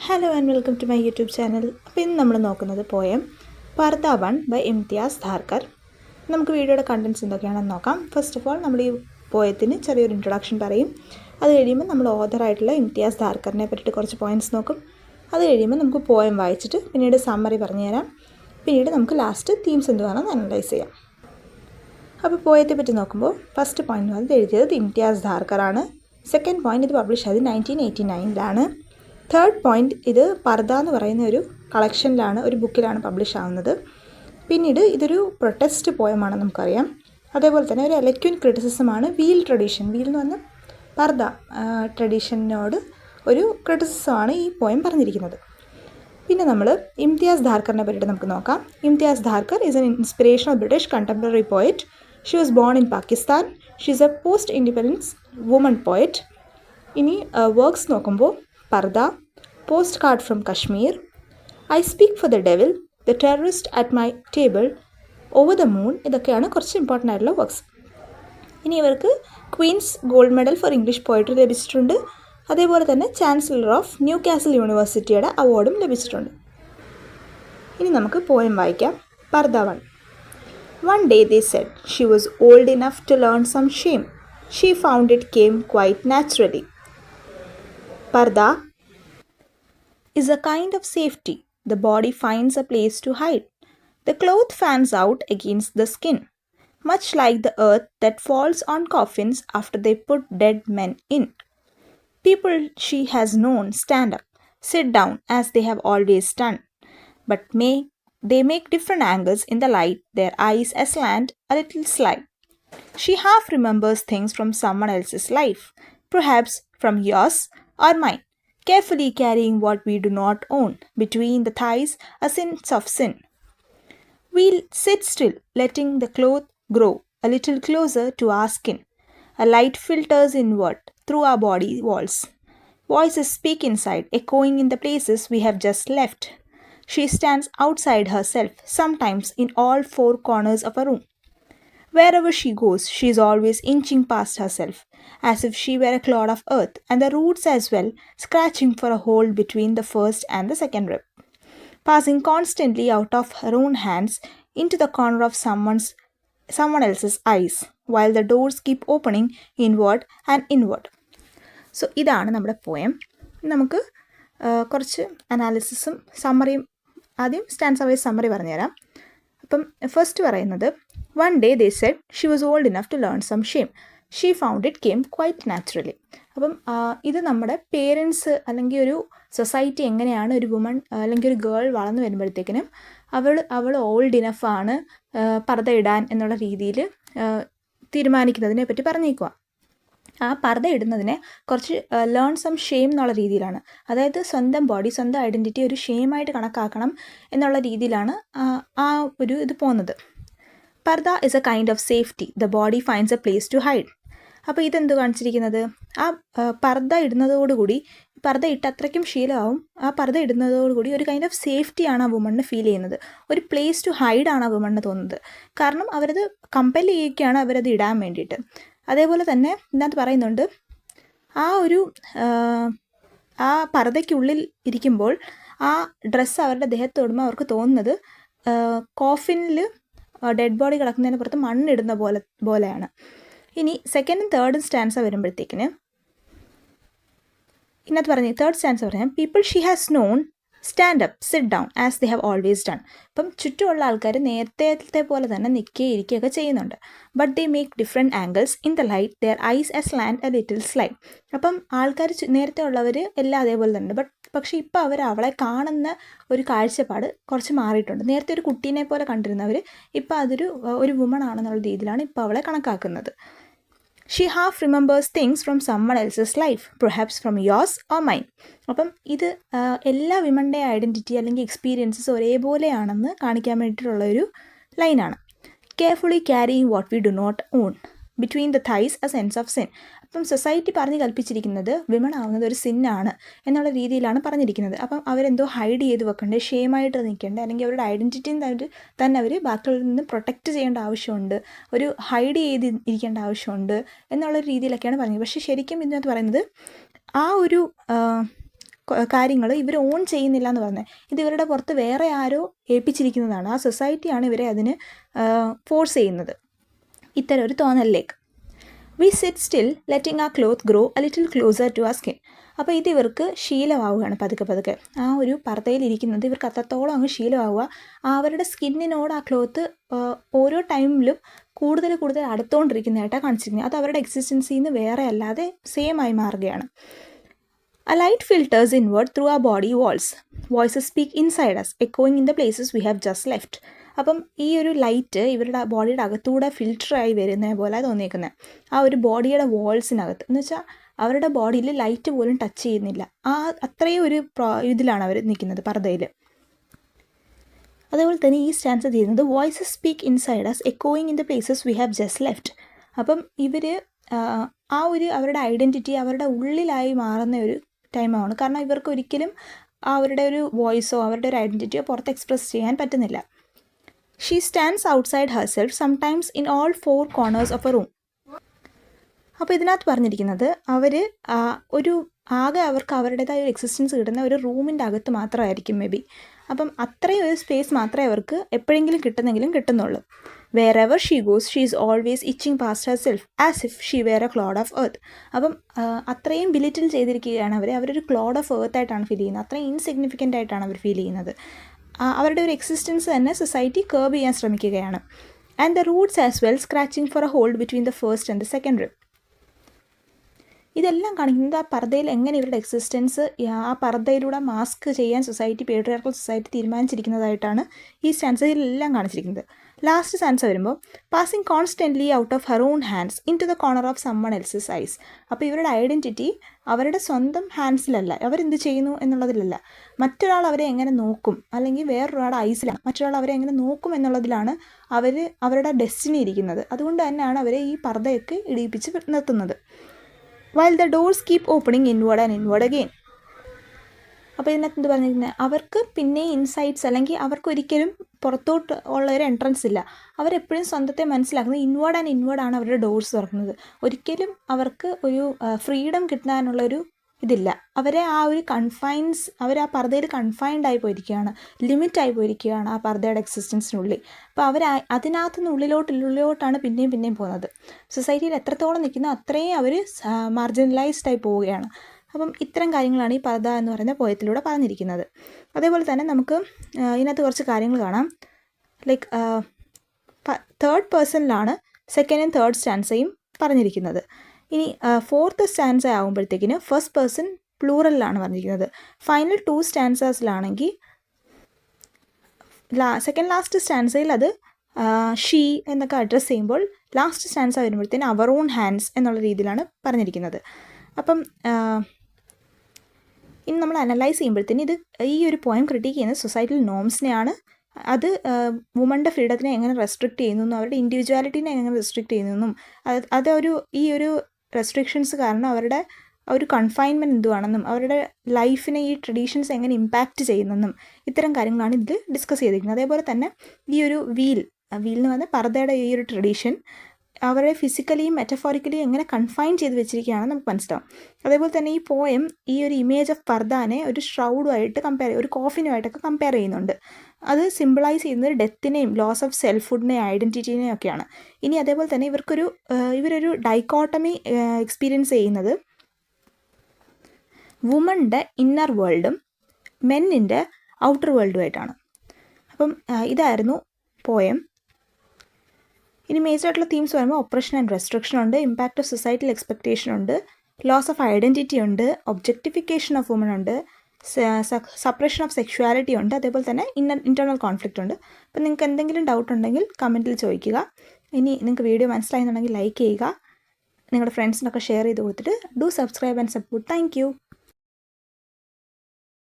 Hello and welcome to my YouTube channel. അപ്പോൾ ഇന്ന് നമ്മൾ നോക്കുന്നത് poem Purdah one by Imtiaz Dharker. നമുക്ക് വീഡിയോയുടെ കണ്ടൻസ് എന്തൊക്കെയാണെന്ന് നോക്കാം. ഫസ്റ്റ് ഓഫ് ഓൾ നമ്മൾ ഈ പോയത്തിന് ചെറിയൊരു ഇൻട്രൊഡക്ഷൻ പറയും. അത് കഴിയുമ്പോൾ നമ്മൾ ഓഥറായിട്ടുള്ള ഇംതിയാസ് ധാർക്കറിനെ പറ്റിയിട്ട് കുറച്ച് പോയിൻറ്റ്സ് നോക്കും. അത് കഴിയുമ്പോൾ നമുക്ക് പോയം വായിച്ചിട്ട് പിന്നീട് സമ്മറി പറഞ്ഞു തരാം. പിന്നീട് നമുക്ക് ലാസ്റ്റ് തീംസ് എന്തുവാണെന്ന് അനലൈസ് ചെയ്യാം. അപ്പോൾ പോയത്തെ പറ്റി നോക്കുമ്പോൾ ഫസ്റ്റ് പോയിൻ്റ് വന്നത് എഴുതിയത് ഇംതിയാസ് ധാർക്കറാണ്. സെക്കൻഡ് പോയിൻ്റ് ഇത് പബ്ലിഷ് ആയത് 1989 തേർഡ് പോയിൻ്റ് ഇത് പർദ എന്ന് പറയുന്ന ഒരു കളക്ഷനിലാണ്, ഒരു ബുക്കിലാണ് പബ്ലിഷ് ആവുന്നത്. പിന്നീട് ഇതൊരു പ്രൊട്ടസ്റ്റ് പോയമാണ് നമുക്കറിയാം. അതേപോലെ തന്നെ ഒരു എലക്യൂൻ ക്രിറ്റിസിസമാണ് വീൽ ട്രഡീഷൻ, വീൽ എന്ന് പറഞ്ഞാൽ പർദ ട്രഡീഷനോട് ഒരു ക്രിറ്റിസിസമാണ് ഈ പോയം പറഞ്ഞിരിക്കുന്നത്. പിന്നെ നമ്മൾ ഇംതിയാസ് ധാർക്കറിനെ പറ്റിയിട്ട് നമുക്ക് നോക്കാം. Imtiaz Dharker is an inspirational British contemporary poet. She was born in Pakistan. She is a post independence woman poet. ഇനി വർക്ക്സ് നോക്കുമ്പോൾ Purdah, postcard from Kashmir, I speak for the devil, the terrorist at my table, over the moon, ഇതൊക്കെയാണ് കുറച്ച് important ആയിട്ടുള്ള works. ഇനി ഇവർക്ക് Queen's gold medal for English poetry ലഭിച്ചിട്ടുണ്ട്. അതേപോലെ തന്നെ ചാൻസലർ ഓഫ് ന്യൂ കാസിൽ യൂണിവേഴ്സിറ്റിയുടെ അവാർഡും ലഭിച്ചിട്ടുണ്ട്. ഇനി നമുക്ക് പോയം വായിക്കാം. പർദ one. One day they said she was old enough to learn some shame. She found it came quite naturally. Parda is a kind of safety. The body finds a place to hide. The cloth fans out against the skin, much like the earth that falls on coffins after they put dead men in. People she has known stand up, sit down as they have always done, but they make different angles in the light, their eyes aslant, a little sly. She half remembers things from someone else's life, perhaps from yours or mine, carefully carrying what we do not own, between the thighs a sense of sin. We'll sit still, letting the cloth grow a little closer to our skin. A light filters inward through our body walls. Voices speak inside, echoing in the places we have just left. She stands outside herself, sometimes in all four corners of a room. Wherever she goes, she is always inching past herself, as if she were a clod of earth, and the roots as well, scratching for a hole between the first and the second rib, passing constantly out of her own hands into the corner of someone else's eyes, while the doors keep opening inward and inward. So, ഇതാണ് നമ്മുടെ poem. നമുക്ക് കുറച്ച് അനാലിസിസും സമ്മറിയും, ആദ്യം stance vice summary പറഞ്ഞുതരാം. അപ്പം first പറയുന്നത്, one day they said she was old enough to learn some shame. She found it came quite naturally. അപ്പം ഇത് നമ്മുടെ പേരൻസ് അല്ലെങ്കിൽ ഒരു സൊസൈറ്റി എങ്ങനെയാണ് ഒരു വുമൺ അല്ലെങ്കിൽ ഒരു ഗേൾ വളർന്നു വരുമ്പോഴത്തേക്കിനും അവൾ ഓൾഡ് ഇനഫാണ് പർദ്ദ ഇടാൻ എന്നുള്ള രീതിയിൽ തീരുമാനിക്കുന്നതിനെ പറ്റി പറഞ്ഞേക്കുക. ആ പർദ്ദ ഇടുന്നതിനെ കുറച്ച് ലേൺ സം ഷെയിം എന്നുള്ള രീതിയിലാണ്, അതായത് സ്വന്തം ബോഡി, സ്വന്തം ഐഡൻറ്റിറ്റി ഒരു ഷെയിമായിട്ട് കണക്കാക്കണം എന്നുള്ള രീതിയിലാണ് ആ ഒരു ഇത് പോകുന്നത്. Purdah is a kind of safety. The body finds a place to hide. അപ്പോൾ ഇതെന്ത് കാണിച്ചിരിക്കുന്നത്, ആ പർദ്ദ ഇടുന്നതോടുകൂടി, പർദ്ദ ഇട്ട് അത്രയ്ക്കും ശീലമാവും, ആ പർദ്ദ ഇടുന്നതോടുകൂടി ഒരു കൈൻഡ് ഓഫ് സേഫ്റ്റിയാണ് ആ വുമണിന് ഫീൽ ചെയ്യുന്നത്, ഒരു പ്ലേസ് ടു ഹൈഡാണ് ആ വുമണിന് തോന്നുന്നത്. കാരണം അവരത് കമ്പൽ ചെയ്യുകയാണ് അവരത് ഇടാൻ വേണ്ടിയിട്ട്. അതേപോലെ തന്നെ ഇതിനകത്ത് പറയുന്നുണ്ട്, ആ പർദ്ദയ്ക്കുള്ളിൽ ഇരിക്കുമ്പോൾ ആ ഡ്രസ്സ് അവരുടെ ദേഹത്ത് തൊടുമ്പോൾ അവർക്ക് തോന്നുന്നത് കോഫിനിൽ ഡെഡ് ബോഡി കിടക്കുന്നതിന് പുറത്ത് മണ്ണിടുന്ന പോലെയാണ്. ഇനി സെക്കൻഡും തേർഡും സ്റ്റാൻസ വരുമ്പോഴത്തേക്കിന് ഇതിനകത്ത് പറഞ്ഞ തേർഡ് സ്റ്റാൻസ പറഞ്ഞാൽ, people she has known stand up, sit down as they have always done. അപ്പം ചുറ്റുമുള്ള ആൾക്കാർ നേരത്തെ പോലെ തന്നെ നിൽക്കുകയും ഇരിക്കുകയൊക്കെ ചെയ്യുന്നുണ്ട്. But they make different angles in the light, their eyes slant a little slide. അപ്പം ആൾക്കാർ നേരത്തെ ഉള്ളവർ എല്ലാം അതേപോലെ തന്നെ, പക്ഷേ ഇപ്പോൾ അവളെ കാണുന്ന ഒരു കാഴ്ചപ്പാട് കുറച്ച് മാറിയിട്ടുണ്ട്. നേരത്തെ ഒരു കുട്ടീനെ പോലെ കണ്ടിരുന്നവർ ഇപ്പോൾ ഒരു വുമൺ ആണെന്നുള്ള രീതിയിലാണ് ഇപ്പോൾ അവളെ കണക്കാക്കുന്നത്. She half remembers things from someone else's life, perhaps from yours or mine. അപ്പം ഇത് എല്ലാ വിമൻ്റെ ഐഡൻറ്റിറ്റി അല്ലെങ്കിൽ എക്സ്പീരിയൻസസ് ഒരേപോലെയാണെന്ന് കാണിക്കാൻ വേണ്ടിയിട്ടുള്ളൊരു ലൈനാണ്. Carefully carrying what we do not own, between the thighs a sense of sin. അപ്പം സൊസൈറ്റി പറഞ്ഞ് കൽപ്പിച്ചിരിക്കുന്നത് വിമൺ ആവുന്നത് ഒരു സിന്നാണ് എന്നുള്ള രീതിയിലാണ് പറഞ്ഞിരിക്കുന്നത്. അപ്പം അവരെന്തോ ഹൈഡ് ചെയ്ത് വെക്കണ്ടേ, ഷെയിമായിട്ട് നിൽക്കേണ്ടത്, അല്ലെങ്കിൽ അവരുടെ ഐഡൻറ്റിറ്റിയും തന്നെ അവർ ബാക്കിയുള്ളവരിൽ നിന്ന് പ്രൊട്ടക്റ്റ് ചെയ്യേണ്ട ആവശ്യമുണ്ട്, ഒരു ഹൈഡ് ചെയ്ത് ഇരിക്കേണ്ട ആവശ്യമുണ്ട് എന്നുള്ളൊരു രീതിയിലൊക്കെയാണ് പറഞ്ഞത്. പക്ഷേ ശരിക്കും ഇതിനകത്ത് പറയുന്നത് ആ ഒരു കാര്യങ്ങൾ ഇവർ ഓൺ ചെയ്യുന്നില്ല എന്ന് പറഞ്ഞത്. ഇത് ഇവരുടെ പുറത്ത് വേറെ ആരോ ഏൽപ്പിച്ചിരിക്കുന്നതാണ്. ആ സൊസൈറ്റിയാണ് ഇവരെ അതിന് ഫോഴ്സ് ചെയ്യുന്നത് ഇത്തരം ഒരു തോന്നലിലേക്ക്. We sit still letting the cloth grow a little closer to the skin. അപ്പോൾ ഇത് ഇവർക്ക് ശീലമാവുകയാണ് പതുക്കെ. ആ ഒരു പർദ്ദയിലിരിക്കുന്നത് ഇവർക്ക് അത്രത്തോളം അങ്ങ് ശീലമാവുക. അവരുടെ സ്കിന്നിനോട് ആ ക്ലോത്ത് ഓരോ ടൈമിലും കൂടുതൽ അടുത്തുകൊണ്ടിരിക്കുന്നതായിട്ടാണ് കാണിച്ചിരിക്കുന്നത്. അത് അവരുടെ എക്സിസ്റ്റൻസിൽ നിന്ന് വേറെ അല്ലാതെ സെയിം ആയി മാറുകയാണ്. A light filters inward through our body walls. Voices speak inside us, echoing in the places we have just left. അപ്പം ഈ ഒരു ലൈറ്റ് ഇവരുടെ ബോഡിയുടെ അകത്തൂടെ ഫിൽറ്ററായി വരുന്ന പോലെ തോന്നിയേക്കുന്നത് ആ ഒരു ബോഡിയുടെ വാൾസിനകത്ത്. എന്ന് വെച്ചാൽ അവരുടെ ബോഡിയിൽ ലൈറ്റ് പോലും ടച്ച് ചെയ്യുന്നില്ല. അത്രയും ഒരു ഇതിലാണ് അവർ നിൽക്കുന്നത് പർദ്ദയിൽ. അതേപോലെ തന്നെ ഈ സ്റ്റാൻസ് ചെയ്യുന്നത് വോയിസസ് സ്പീക്ക് ഇൻസൈഡ് അസ്, എക്കോയിങ് in the places we have just left. അപ്പം ഇവർ ആ ഒരു അവരുടെ ഐഡൻറ്റിറ്റി അവരുടെ ഉള്ളിലായി മാറുന്ന ഒരു ടൈമാണ്. കാരണം ഇവർക്ക് ഒരിക്കലും അവരുടെ ഒരു വോയിസോ അവരുടെ ഒരു ഐഡൻറ്റിറ്റിയോ പുറത്ത് എക്സ്പ്രസ് ചെയ്യാൻ പറ്റുന്നില്ല. She stands outside herself sometimes in all 4 corners of A room. അപ്പോൾ ഇതിനകത്ത് പറഞ്ഞിരിക്കുന്നത് അവർ ആകെ അവർക്ക് അവരുടേതായ ഒരു എക്സിസ്റ്റൻസ് കിട്ടുന്ന ഒരു റൂമിൻ്റെ അകത്ത് മാത്രമായിരിക്കും മേ ബി. അപ്പം അത്രയും ഒരു സ്പേസ് മാത്രമേ അവർക്ക് എപ്പോഴെങ്കിലും കിട്ടുന്നുള്ളൂ. Wherever she goes, she is always itching past herself as if she were a clod of earth. അപ്പം അത്രയും ബിലിറ്റിൽ ചെയ്തിരിക്കുകയാണ് അവരൊരു ക്ലോഡ് ഓഫ് എർത്ത് ആയിട്ടാണ് ഫീൽ ചെയ്യുന്നത്. അത്രയും ഇൻസിഗ്നിഫിക്കൻ്റ് ആയിട്ടാണ് അവർ ഫീൽ ചെയ്യുന്നത്. അവരുടെ ഒരു എക്സിസ്റ്റൻസ് തന്നെ സൊസൈറ്റി കേർബ് ചെയ്യാൻ ശ്രമിക്കുകയാണ്. And the roots as well scratching for a hold between the first and the second rib. ഇതെല്ലാം കാണിക്കുന്നത് ആ പർദ്ദയിൽ എങ്ങനെ ഇവരുടെ എക്സിസ്റ്റൻസ് ആ പർദ്ദയിലൂടെ മാസ്ക് ചെയ്യാൻ സൊസൈറ്റി, പേട്രിയാർക്കൽ സൊസൈറ്റി തീരുമാനിച്ചിരിക്കുന്നതായിട്ടാണ് ഈ സ്റ്റാൻസയിലെല്ലാം കാണിച്ചിരിക്കുന്നത്. ലാസ്റ്റ് സ്റ്റാൻസ വരുമ്പോൾ passing constantly out of her own hands into the corner of someone else's eyes. അപ്പോൾ ഇവരുടെ ഐഡൻറ്റിറ്റി അവരുടെ സ്വന്തം ഹാൻഡ്സിലല്ല, അവരെന്ത് ചെയ്യുന്നു എന്നുള്ളതിലല്ല, മറ്റൊരാൾ അവരെ എങ്ങനെ നോക്കും അല്ലെങ്കിൽ വേറൊരാളുടെ ഐസിലാണ് മറ്റൊരാൾ അവരെ എങ്ങനെ നോക്കും എന്നുള്ളതിലാണ് അവരുടെ ഡെസ്റ്റിനി ഇരിക്കുന്നത്. അതുകൊണ്ട് തന്നെയാണ് അവരെ ഈ പർദ്ദയൊക്കെ ഇടിയിപ്പിച്ച് നിർത്തുന്നത്. while the doors keep opening inward and inward again. അപ്പോൾ ഇതിനകത്ത് എന്ത് പറഞ്ഞിരിക്കുന്നത്, അവർക്ക് പിന്നെ ഇൻസൈറ്റ്സ് അല്ലെങ്കിൽ അവർക്ക് ഒരിക്കലും പുറത്തോട്ട് ഉള്ള ഒരു എൻട്രൻസ് ഇല്ല. അവരെപ്പോഴും സ്വന്തത്തെ മനസ്സിലാക്കുന്നത് ഇൻവേർഡ് ആൻഡ് ഇൻവേർഡാണ് അവരുടെ ഡോർസ് തുറക്കുന്നത്. ഒരിക്കലും അവർക്ക് ഒരു ഫ്രീഡം കിട്ടാനുള്ളൊരു ഇതില്ല. അവരെ ആ ഒരു അവർ ആ പർദ്ദയിൽ കൺഫൈൻഡ് ആയി പോയിരിക്കുകയാണ്, ലിമിറ്റായി പോയിരിക്കുകയാണ് ആ പർദ്ദയുടെ എക്സിസ്റ്റൻസിനുള്ളിൽ. അപ്പോൾ അവർ അതിനകത്തുനിന്ന് ഉള്ളിലോട്ടാണ് പിന്നെയും പോകുന്നത്. സൊസൈറ്റിയിൽ എത്രത്തോളം നിൽക്കുന്നോ അത്രയും അവർ മാർജിനലൈസ്ഡ് ആയി പോവുകയാണ്. അപ്പം ഇത്തരം കാര്യങ്ങളാണ് ഈ പർദ്ദ എന്ന് പറയുന്ന പോയത്തിലൂടെ പറഞ്ഞിരിക്കുന്നത്. അതേപോലെ തന്നെ നമുക്ക് ഇതിനകത്ത് കുറച്ച് കാര്യങ്ങൾ കാണാം. ലൈക്ക് തേർഡ് പേഴ്സണിലാണ് സെക്കൻഡ് ആൻഡ് തേർഡ് സ്റ്റാൻസയും പറഞ്ഞിരിക്കുന്നത്. ഇനി ഫോർത്ത് സ്റ്റാൻസ ആകുമ്പോഴത്തേക്കിന് ഫസ്റ്റ് പേഴ്സൺ പ്ലൂറലിലാണ് പറഞ്ഞിരിക്കുന്നത്. ഫൈനൽ 2 സ്റ്റാൻസസിലാണെങ്കിൽ സെക്കൻഡ് ലാസ്റ്റ് സ്റ്റാൻസയിൽ അത് ഷീ എന്നൊക്കെ അഡ്രസ്സ് ചെയ്യുമ്പോൾ ലാസ്റ്റ് സ്റ്റാൻസ വരുമ്പോഴത്തേന് അവർ ഓൺ ഹാൻഡ്സ് എന്നുള്ള രീതിയിലാണ് പറഞ്ഞിരിക്കുന്നത്. അപ്പം ഇനി നമ്മൾ അനലൈസ് ചെയ്യുമ്പോഴത്തേന് ഈ ഒരു പോയം ക്രിട്ടിക്ക് ചെയ്യുന്നത് സൊസൈറ്റൽ നോംസിനെയാണ്. അത് വുമൻ്റെ ഫ്രീഡത്തിനെ എങ്ങനെ റെസ്ട്രിക്റ്റ് ചെയ്യുന്നു, അവരുടെ ഇൻഡിവിജ്വാലിറ്റീനെ എങ്ങനെ റെസ്ട്രിക്റ്റ് ചെയ്യുന്നു, ഈ ഒരു റെസ്ട്രിക്ഷൻസ് കാരണം അവരുടെ ഒരു കൺഫൈൻമെൻറ്റ് എന്തുവാണെന്നും അവരുടെ ലൈഫിനെ ഈ ട്രഡീഷൻസ് എങ്ങനെ ഇമ്പാക്റ്റ് ചെയ്യുന്നെന്നും ഇത്തരം കാര്യങ്ങളാണ് ഇതിൽ ഡിസ്കസ് ചെയ്തിരിക്കുന്നത്. അതേപോലെ തന്നെ ഈ ഒരു വീൽ എന്ന് പറഞ്ഞാൽ പർദ്ദയുടെ ഈ ഒരു ട്രഡീഷൻ അവരെ ഫിസിക്കലിയും മെറ്റഫോറിക്കലിയും എങ്ങനെ കൺഫൈൻ ചെയ്ത് വെച്ചിരിക്കുകയാണെന്ന് നമുക്ക് മനസ്സിലാവും. അതേപോലെ തന്നെ ഈ പോയം ഈ ഒരു ഇമേജ് ഓഫ് പർദ്ദാനെ ഒരു ഷ്രൗഡുമായിട്ട് ഒരു കോഫിനുമായിട്ടൊക്കെ കമ്പയർ ചെയ്യുന്നുണ്ട്. അത് സിമ്പിളൈസ് ചെയ്യുന്നത് ഡെത്തിനെയും ലോസ് ഓഫ് സെൽഫ്ഹുഡിനെയും ഐഡൻറ്റിറ്റിനെയും ഒക്കെയാണ്. ഇനി അതേപോലെ തന്നെ ഇവരൊരു ഡൈക്കോട്ടമി എക്സ്പീരിയൻസ് ചെയ്യുന്നത് വുമൻ്റെ ഇന്നർ വേൾഡും മെന്നിൻ്റെ ഔട്ടർ വേൾഡുമായിട്ടാണ്. അപ്പം ഇതായിരുന്നു പോയം. ഇനി മേജറായിട്ടുള്ള തീംസ് വരുമ്പോൾ ഒപ്രഷൻ ആൻഡ് റെസ്ട്രിക്ഷൻ ഉണ്ട്, ഇമ്പാക്റ്റ് ഓഫ് സൊസൈറ്റൽ എക്സ്പെക്റ്റേഷൻ ഉണ്ട്, ലോസ് ഓഫ് ഐഡൻറ്റിറ്റി ഉണ്ട്, ഒബ്ജക്റ്റിഫിക്കേഷൻ ഓഫ് വുമൺ ഉണ്ട്, സപ്രഷൻ ഓഫ് സെക്ഷുവാലിറ്റി ഉണ്ട്, അതേപോലെ തന്നെ ഇൻറ്റേർണൽ കോൺഫ്ലിക്റ്റ് ഉണ്ട്. അപ്പോൾ നിങ്ങൾക്ക് എന്തെങ്കിലും ഡൗട്ട് ഉണ്ടെങ്കിൽ കമൻറ്റിൽ ചോദിക്കുക. ഇനി നിങ്ങൾക്ക് വീഡിയോ മനസ്സിലായെന്നുണ്ടെങ്കിൽ ലൈക്ക് ചെയ്യുക, നിങ്ങളുടെ ഫ്രണ്ട്സിനൊക്കെ ഷെയർ ചെയ്ത് കൊടുത്തിട്ട് do subscribe and support. Thank you.